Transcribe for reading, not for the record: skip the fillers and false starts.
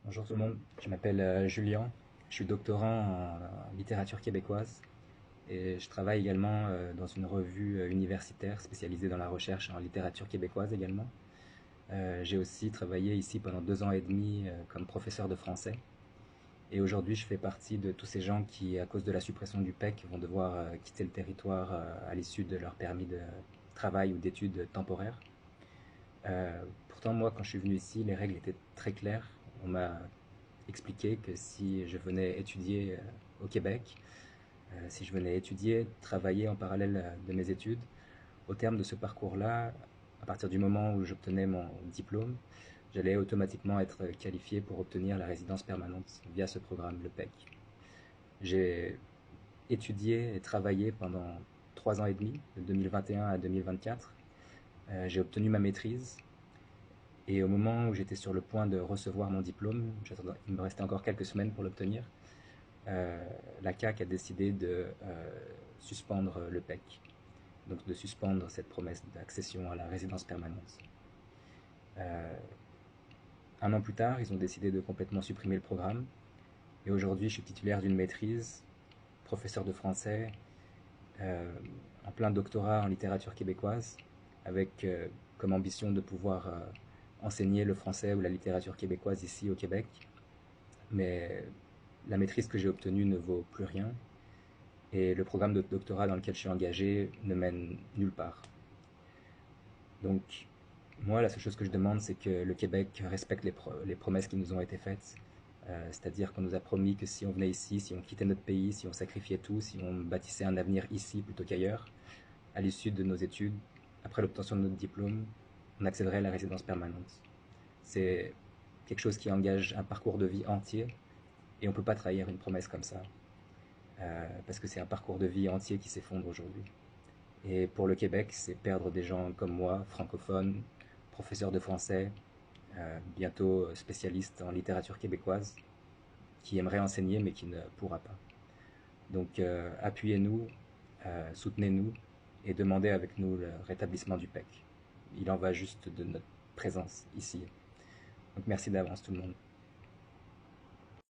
Bonjour tout le monde, je m'appelle Julien, je suis doctorant en littérature québécoise et je travaille également dans une revue universitaire spécialisée dans la recherche en littérature québécoise également. J'ai aussi travaillé ici pendant 2 ans et demi comme professeur de français et aujourd'hui je fais partie de tous ces gens qui, à cause de la suppression du PEC, vont devoir quitter le territoire à l'issue de leur permis de travail ou d'études temporaires. Pourtant, moi, quand je suis venu ici, les règles étaient très claires. On m'a expliqué que si je venais étudier au Québec, si je venais étudier, travailler en parallèle de mes études, au terme de ce parcours-là, à partir du moment où j'obtenais mon diplôme, j'allais automatiquement être qualifié pour obtenir la résidence permanente via ce programme, le PEC. J'ai étudié et travaillé pendant 3 ans et demi, de 2021 à 2024. J'ai obtenu ma maîtrise. Et au moment où j'étais sur le point de recevoir mon diplôme, il me restait encore quelques semaines pour l'obtenir, euh, la CAQ a décidé de suspendre le PEC, donc de suspendre cette promesse d'accession à la résidence permanente. Euh, un an plus tard, ils ont décidé de complètement supprimer le programme, et aujourd'hui je suis titulaire d'une maîtrise, professeur de français, euh, en plein doctorat en littérature québécoise, avec comme ambition de pouvoir enseigner le français ou la littérature québécoise ici au Québec. Mais la maîtrise que j'ai obtenue ne vaut plus rien et le programme de doctorat dans lequel je suis engagé ne mène nulle part. Donc, moi, la seule chose que je demande, c'est que le Québec respecte les promesses qui nous ont été faites. C'est-à-dire qu'on nous a promis que si on venait ici, si on quittait notre pays, si on sacrifiait tout, si on bâtissait un avenir ici plutôt qu'ailleurs, à l'issue de nos études, après l'obtention de notre diplôme, on accéderait à la résidence permanente. C'est quelque chose qui engage un parcours de vie entier et on ne peut pas trahir une promesse comme ça. Parce que c'est un parcours de vie entier qui s'effondre aujourd'hui. Et pour le Québec, c'est perdre des gens comme moi, francophones, professeurs de français, bientôt spécialistes en littérature québécoise, qui aimerait enseigner mais qui ne pourra pas. Donc appuyez-nous, soutenez-nous et demandez avec nous le rétablissement du PEC. Il en va juste de notre présence ici. Donc merci d'avance tout le monde.